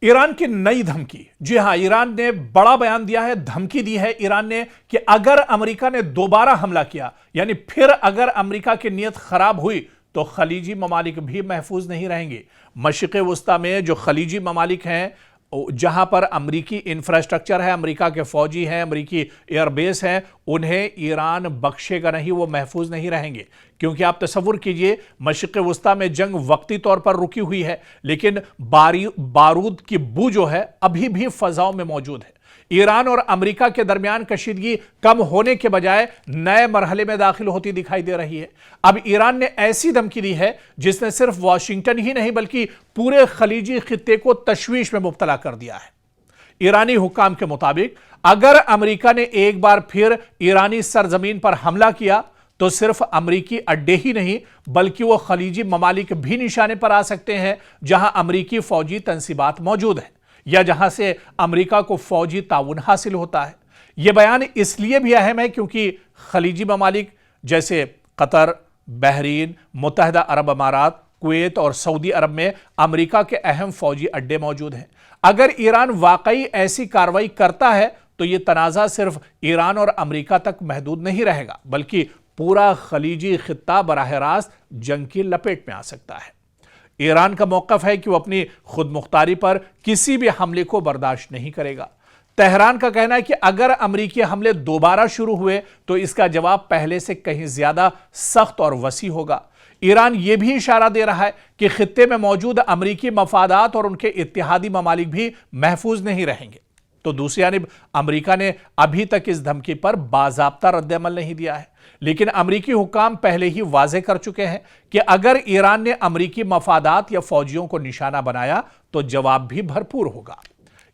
ایران کی نئی دھمکی. جی ہاں، ایران نے بڑا بیان دیا ہے، دھمکی دی ہے ایران نے کہ اگر امریکہ نے دوبارہ حملہ کیا، یعنی پھر اگر امریکہ کی نیت خراب ہوئی تو خلیجی ممالک بھی محفوظ نہیں رہیں گے. مشرق وسطی میں جو خلیجی ممالک ہیں، جہاں پر امریکی انفراسٹرکچر ہے، امریکہ کے فوجی ہیں، امریکی ایئر بیس ہیں، انہیں ایران بخشے گا نہیں، وہ محفوظ نہیں رہیں گے. کیونکہ آپ تصور کیجئے، مشرق وسطی میں جنگ وقتی طور پر رکی ہوئی ہے، لیکن بارود کی بو جو ہے ابھی بھی فضاؤں میں موجود ہے. ایران اور امریکہ کے درمیان کشیدگی کم ہونے کے بجائے نئے مرحلے میں داخل ہوتی دکھائی دے رہی ہے. اب ایران نے ایسی دھمکی دی ہے جس نے صرف واشنگٹن ہی نہیں بلکہ پورے خلیجی خطے کو تشویش میں مبتلا کر دیا ہے. ایرانی حکام کے مطابق اگر امریکہ نے ایک بار پھر ایرانی سرزمین پر حملہ کیا تو صرف امریکی اڈے ہی نہیں بلکہ وہ خلیجی ممالک بھی نشانے پر آ سکتے ہیں جہاں امریکی فوجی تنصیبات موجود ہیں یا جہاں سے امریکہ کو فوجی تعاون حاصل ہوتا ہے. یہ بیان اس لیے بھی اہم ہے کیونکہ خلیجی ممالک جیسے قطر، بحرین، متحدہ عرب امارات، کویت اور سعودی عرب میں امریکہ کے اہم فوجی اڈے موجود ہیں. اگر ایران واقعی ایسی کارروائی کرتا ہے تو یہ تنازع صرف ایران اور امریکہ تک محدود نہیں رہے گا بلکہ پورا خلیجی خطہ براہ راست جنگ کی لپیٹ میں آ سکتا ہے. ایران کا موقف ہے کہ وہ اپنی خود مختاری پر کسی بھی حملے کو برداشت نہیں کرے گا. تہران کا کہنا ہے کہ اگر امریکی حملے دوبارہ شروع ہوئے تو اس کا جواب پہلے سے کہیں زیادہ سخت اور وسیع ہوگا. ایران یہ بھی اشارہ دے رہا ہے کہ خطے میں موجود امریکی مفادات اور ان کے اتحادی ممالک بھی محفوظ نہیں رہیں گے. تو دوسری جانب امریکہ نے ابھی تک اس دھمکی پر باضابطہ رد عمل نہیں دیا ہے، لیکن امریکی حکام پہلے ہی واضح کر چکے ہیں کہ اگر ایران نے امریکی مفادات یا فوجیوں کو نشانہ بنایا تو جواب بھی بھرپور ہوگا.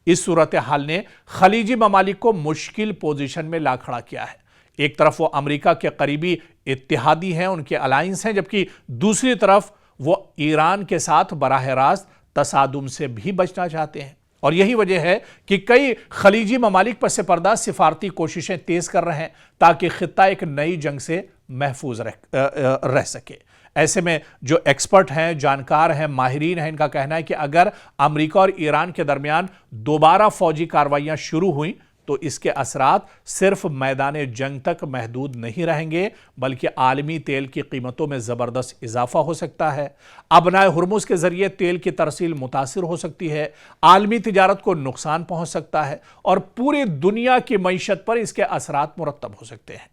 اس صورتحال نے خلیجی ممالک کو مشکل پوزیشن میں لا کھڑا کیا ہے. ایک طرف وہ امریکہ کے قریبی اتحادی ہیں، ان کے الائنس ہیں، جبکہ دوسری طرف وہ ایران کے ساتھ براہ راست تصادم سے بھی بچنا چاہتے ہیں. اور یہی وجہ ہے کہ کئی خلیجی ممالک پس پردہ سفارتی کوششیں تیز کر رہے ہیں تاکہ خطہ ایک نئی جنگ سے محفوظ رہ سکے. ایسے میں جو ایکسپرٹ ہیں، جانکار ہیں، ماہرین ہیں، ان کا کہنا ہے کہ اگر امریکہ اور ایران کے درمیان دوبارہ فوجی کارروائیاں شروع ہوئیں تو اس کے اثرات صرف میدان جنگ تک محدود نہیں رہیں گے بلکہ عالمی تیل کی قیمتوں میں زبردست اضافہ ہو سکتا ہے. ابنائے ہرمز کے ذریعے تیل کی ترسیل متاثر ہو سکتی ہے، عالمی تجارت کو نقصان پہنچ سکتا ہے اور پوری دنیا کی معیشت پر اس کے اثرات مرتب ہو سکتے ہیں.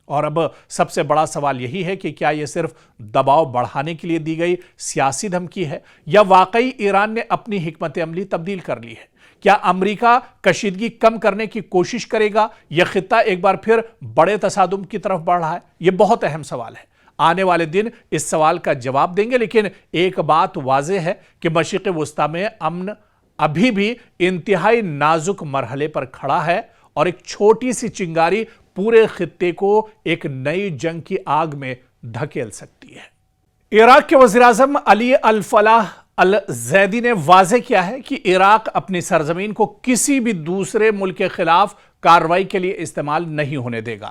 اور اب سب سے بڑا سوال یہی ہے کہ کیا یہ صرف دباؤ بڑھانے کے لیے دی گئی سیاسی دھمکی ہے یا واقعی ایران نے اپنی حکمت عملی تبدیل کر لی ہے؟ کیا امریکہ کشیدگی کم کرنے کی کوشش کرے گا یا خطہ ایک بار پھر بڑے تصادم کی طرف بڑھ رہا ہے؟ یہ بہت اہم سوال ہے. آنے والے دن اس سوال کا جواب دیں گے، لیکن ایک بات واضح ہے کہ مشرق وسطی میں امن ابھی بھی انتہائی نازک مرحلے پر کھڑا ہے اور ایک چھوٹی سی چنگاری پورے خطے کو ایک نئی جنگ کی آگ میں دھکیل سکتی ہے. عراق کے وزیر اعظم علی الفلاح الزیدی نے واضح کیا ہے کہ عراق اپنی سرزمین کو کسی بھی دوسرے ملک کے خلاف کارروائی کے لیے استعمال نہیں ہونے دے گا.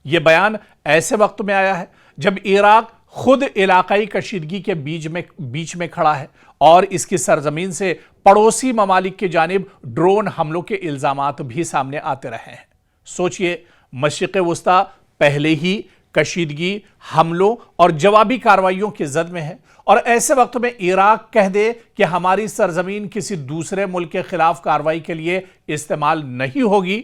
یہ بیان ایسے وقت میں آیا ہے جب عراق خود علاقائی کشیدگی کے بیچ میں کھڑا ہے اور اس کی سرزمین سے پڑوسی ممالک کی جانب ڈرون حملوں کے الزامات بھی سامنے آتے رہے ہیں. سوچئے، مشرق وسطی پہلے ہی کشیدگی، حملوں اور جوابی کارروائیوں کی زد میں ہے اور ایسے وقت میں عراق کہہ دے کہ ہماری سرزمین کسی دوسرے ملک کے خلاف کارروائی کے لیے استعمال نہیں ہوگی.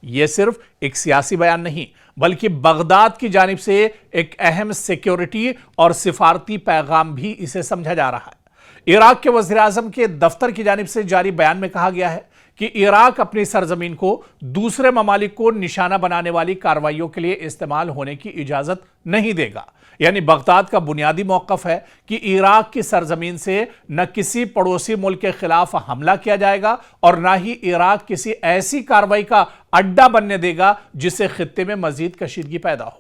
یہ صرف ایک سیاسی بیان نہیں بلکہ بغداد کی جانب سے ایک اہم سیکیورٹی اور سفارتی پیغام بھی اسے سمجھا جا رہا ہے. عراق کے وزیر اعظم کے دفتر کی جانب سے جاری بیان میں کہا گیا ہے کہ عراق اپنی سرزمین کو دوسرے ممالک کو نشانہ بنانے والی کارروائیوں کے لیے استعمال ہونے کی اجازت نہیں دے گا. یعنی بغداد کا بنیادی موقف ہے کہ عراق کی سرزمین سے نہ کسی پڑوسی ملک کے خلاف حملہ کیا جائے گا اور نہ ہی عراق کسی ایسی کارروائی کا اڈا بننے دے گا جس سے خطے میں مزید کشیدگی پیدا ہو.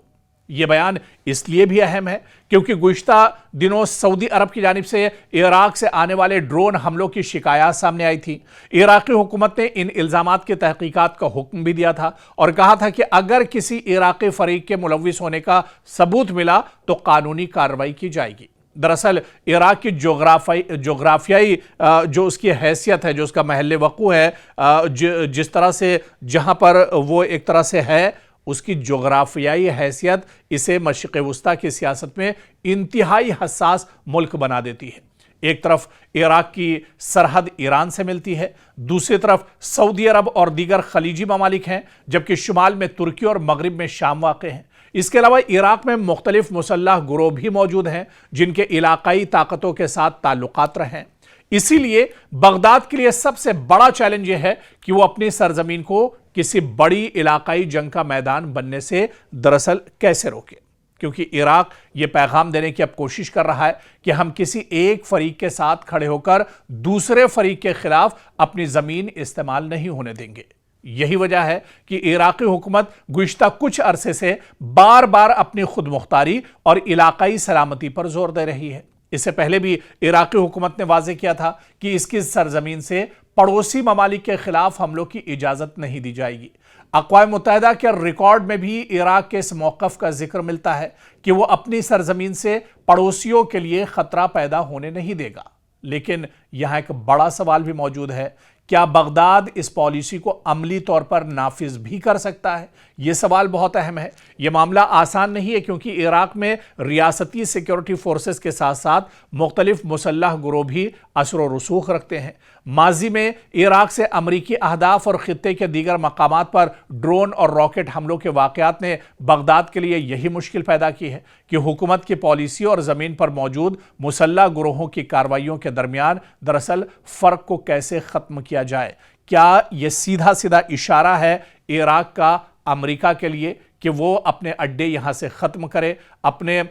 یہ بیان اس لیے بھی اہم ہے کیونکہ گزشتہ دنوں سعودی عرب کی جانب سے عراق سے آنے والے ڈرون حملوں کی شکایات سامنے آئی تھی. عراقی حکومت نے ان الزامات کی تحقیقات کا حکم بھی دیا تھا اور کہا تھا کہ اگر کسی عراقی فریق کے ملوث ہونے کا ثبوت ملا تو قانونی کارروائی کی جائے گی. दरअसल इराक की जोग्राफियाई जो उसकी हैसियत है, जो उसका महल वक़ू है, जिस तरह से जहाँ पर वो एक तरह से है, उसकी जोग्राफियाई हैसियत इसे मशरिक़ वुस्ता की सियासत में इंतहाई हसास मुल्क बना देती है। एक तरफ इराक की सरहद ईरान से मिलती है, दूसरी तरफ सऊदी अरब और दीगर खलीजी ममालिक हैं, जबकि शुमाल में तुर्की और मगरिब में शाम वाक़ हैं। इसके अलावा इराक में मुख्तलिफ मुसल्लह गुरोह भी मौजूद हैं जिनके इलाकाई ताकतों के साथ ताल्लुकात रहे हैं। इसीलिए बगदाद के लिए सबसे बड़ा चैलेंज यह है कि वो अपनी सरजमीन को किसी बड़ी इलाकाई जंग का मैदान बनने से दरअसल कैसे रोके, क्योंकि इराक ये पैगाम देने की अब कोशिश कर रहा है कि हम किसी एक फरीक के साथ खड़े होकर दूसरे फरीक के खिलाफ अपनी जमीन इस्तेमाल नहीं होने देंगे। यही वजह है कि इराकी हुकूमत गुज़िश्ता कुछ अरसे से बार बार अपनी खुद मुख्तारी और इलाकाई सलामती पर जोर दे रही है। इससे पहले भी इराकी हुकूमत ने वाज़ेह किया था कि इसकी सरजमीन से पड़ोसी ममालिक के खिलाफ हमलों की इजाज़त नहीं दी जाएगी। अक़वाम मुत्तहिदा के रिकॉर्ड में भी इराक के इस मौक़िफ़ का जिक्र मिलता है कि वो अपनी सरजमीन से पड़ोसियों के लिए ख़तरा पैदा होने नहीं देगा। लेकिन यहाँ एक बड़ा सवाल भी मौजूद है, क्या बगदाद इस पॉलिसी को अमली तौर पर नाफिज भी कर सकता है? यह सवाल बहुत अहम है। यह मामला आसान नहीं है, क्योंकि इराक में रियासती सिक्योरिटी फोर्सेस के साथ साथ मुख्तलिफ मुसल्लह गुरोह भी असर व रसूख रखते हैं। माजी में इराक से अमरीकी अहदाफ और खित्ते के दीगर मकामात पर ड्रोन और रॉकेट हमलों के वाक़यात ने बगदाद के लिए यही मुश्किल पैदा की है कि हुकूमत की पॉलिसी और ज़मीन पर मौजूद मुसल्लह गुरोहों की कार्रवाइयों के दरमियान दरअसल फ़र्क को कैसे ख़त्म किया जाए। क्या यह सीधा सीधा इशारा है इराक का अमेरिका के लिए कि वो अपने अड्डे यहाँ से ख़त्म करे, अपने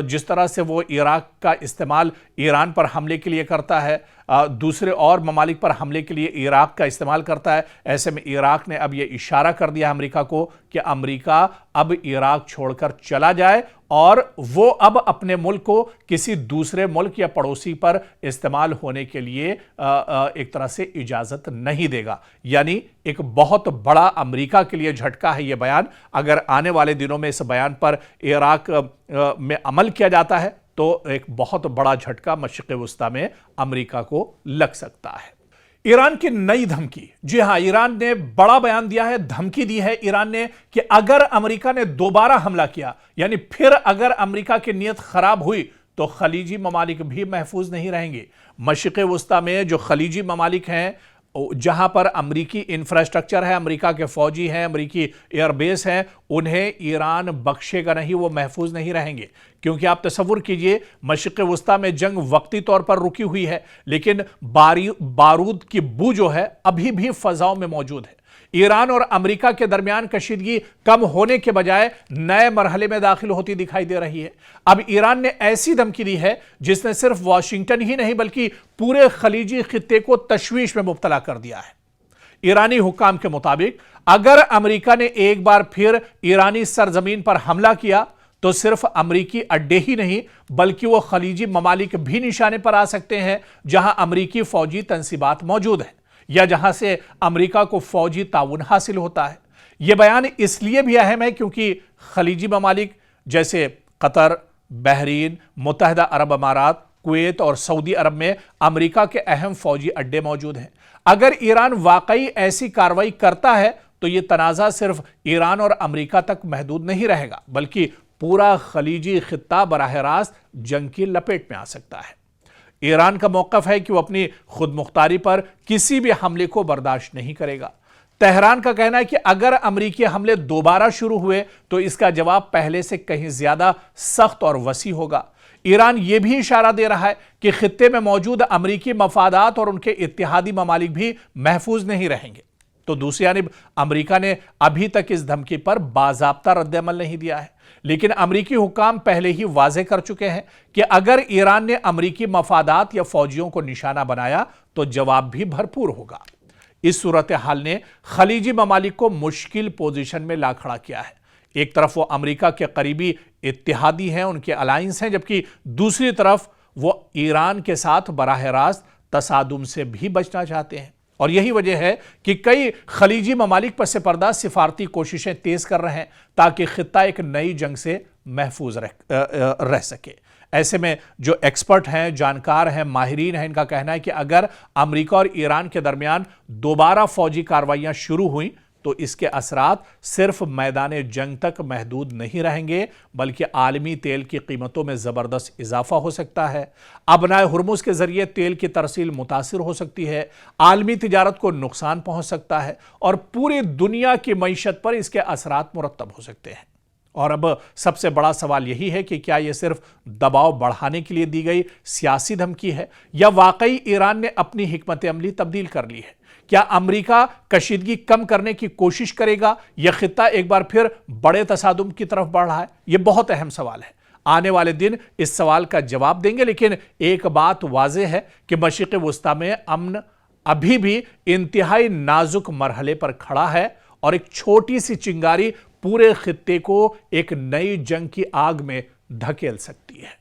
जिस तरह से वो इराक का इस्तेमाल ईरान पर हमले के लिए करता है, दूसरे और ममालिक पर हमले के लिए इराक का इस्तेमाल करता है। ऐसे में इराक ने अब ये इशारा कर दिया अमेरिका को कि अमेरिका अब इराक छोड़कर चला जाए और वो अब अपने मुल्क को किसी दूसरे मुल्क या पड़ोसी पर इस्तेमाल होने के लिए एक तरह से इजाज़त नहीं देगा। यानी एक बहुत बड़ा अमेरिका के लिए झटका है ये बयान। अगर आने वाले दिनों में इस बयान पर इराक में अमल किया जाता है तो एक बहुत बड़ा झटका मशरिक़ वुस्ता में अमेरिका को लग सकता है। ईरान की नई धमकी। जी हां, ईरान ने बड़ा बयान दिया है, धमकी दी है ईरान ने कि अगर अमेरिका ने दोबारा हमला किया, यानी फिर अगर अमेरिका की नीयत खराब हुई तो खलीजी ममालिक भी महफूज नहीं रहेंगे। मशरिक़ वुस्ता में जो खलीजी ममालिक हैं, जहां पर अमरीकी इंफ्रास्ट्रक्चर है, अमेरिका के फौजी हैं, अमरीकी एयरबेस हैं, उन्हें ईरान बख्शेगा नहीं, वो महफूज नहीं रहेंगे। क्योंकि आप तसव्वुर कीजिए, मशरिक़ वुस्ता में जंग वक्ती तौर पर रुकी हुई है, लेकिन बारूद की बू जो है अभी भी फ़ज़ाओं में मौजूद है। ईरान और अमेरिका के दरमियान कशीदगी कम होने के बजाय नए मरहले में दाखिल होती दिखाई दे रही है। अब ईरान ने ऐसी धमकी दी है जिसने सिर्फ वाशिंगटन ही नहीं बल्कि पूरे खलीजी खित्ते को तशवीश में मुब्तला कर दिया है। ईरानी हुक्काम के मुताबिक अगर अमेरिका ने एक बार फिर ईरानी सरजमीन पर हमला किया तो सिर्फ अमरीकी अड्डे ही नहीं बल्कि वो खलीजी ममालिक भी निशाने पर आ सकते हैं जहां अमरीकी फौजी तंसीबात मौजूद हैं या जहां से अमेरिका को फौजी ताउन हासिल होता है। यह बयान इसलिए भी अहम है क्योंकि खलीजी ममालिक जैसे कतर, बहरीन, मुत्तहिदा अरब अमारात, कुवैत और सऊदी अरब में अमेरिका के अहम फौजी अड्डे मौजूद हैं। अगर ईरान वाकई ऐसी कार्रवाई करता है तो यह तनाज़ा सिर्फ ईरान और अमेरिका तक महदूद नहीं रहेगा बल्कि पूरा खलीजी खित्ता बराह रास्त जंग की लपेट में आ सकता है। ईरान का मौक़िफ़ है कि वो अपनी खुद मुख्तारी पर किसी भी हमले को बर्दाश्त नहीं करेगा। तेहरान का कहना है कि अगर अमरीकी हमले दोबारा शुरू हुए तो इसका जवाब पहले से कहीं ज्यादा सख्त और वसी होगा। ईरान यह भी इशारा दे रहा है कि खित्ते में मौजूद अमरीकी मफादात और उनके इत्तेहादी ममालिक भी महफूज नहीं रहेंगे। तो दूसरी जानिब अमरीका ने अभी तक इस धमकी पर बाज़ाब्ता रद्द-ए-अमल नहीं दिया है, लेकिन अमरीकी हुक्काम पहले ही वाज़े कर चुके हैं कि अगर ईरान ने अमरीकी मफादात या फौजियों को निशाना बनाया तो जवाब भी भरपूर होगा। इस सूरत हाल ने खलीजी ममालिक को मुश्किल पोजीशन में ला खड़ा किया है। एक तरफ वो अमरीका के करीबी इत्तेहादी हैं, उनके अलायंस हैं, जबकि दूसरी तरफ वो ईरान के साथ बराह रास्त तसादुम से भी बचना चाहते हैं। और यही वजह है कि कई खलीजी ममालिक पस पर्दा सिफारती कोशिशें तेज कर रहे हैं ताकि खित्ता एक नई जंग से महफूज रह सके। ऐसे में जो एक्सपर्ट हैं, जानकार हैं, माहिरीन हैं, इनका कहना है कि अगर अमेरिका और ईरान के दरमियान दोबारा फौजी कार्रवाइयां शुरू हुई तो इसके असरात सिर्फ मैदान जंग तक महदूद नहीं रहेंगे, बल्कि आलमी तेल की कीमतों में जबरदस्त इजाफा हो सकता है। अबनाए हुर्मुज के जरिए तेल की तरसील मुतासिर हो सकती है, आलमी तिजारत को नुकसान पहुंच सकता है और पूरी दुनिया की मईशत पर इसके असरात मुरत्तब हो सकते हैं। और अब सबसे बड़ा सवाल यही है कि क्या यह सिर्फ दबाव बढ़ाने के लिए दी गई सियासी धमकी है या वाकई ईरान ने अपनी हिकमत अमली तब्दील कर ली है? क्या अमेरिका कशीदगी कम करने की कोशिश करेगा या खित्ता एक बार फिर बड़े तसादुम की तरफ बढ़ रहा है? यह बहुत अहम सवाल है। आने वाले दिन इस सवाल का जवाब देंगे, लेकिन एक बात वाज़ेह है कि मशरिक़ वुस्ता में अमन अभी भी इंतहाई नाजुक मरहले पर खड़ा है और एक छोटी सी चिंगारी पूरे खित्ते को एक नई जंग की आग में धकेल सकती है।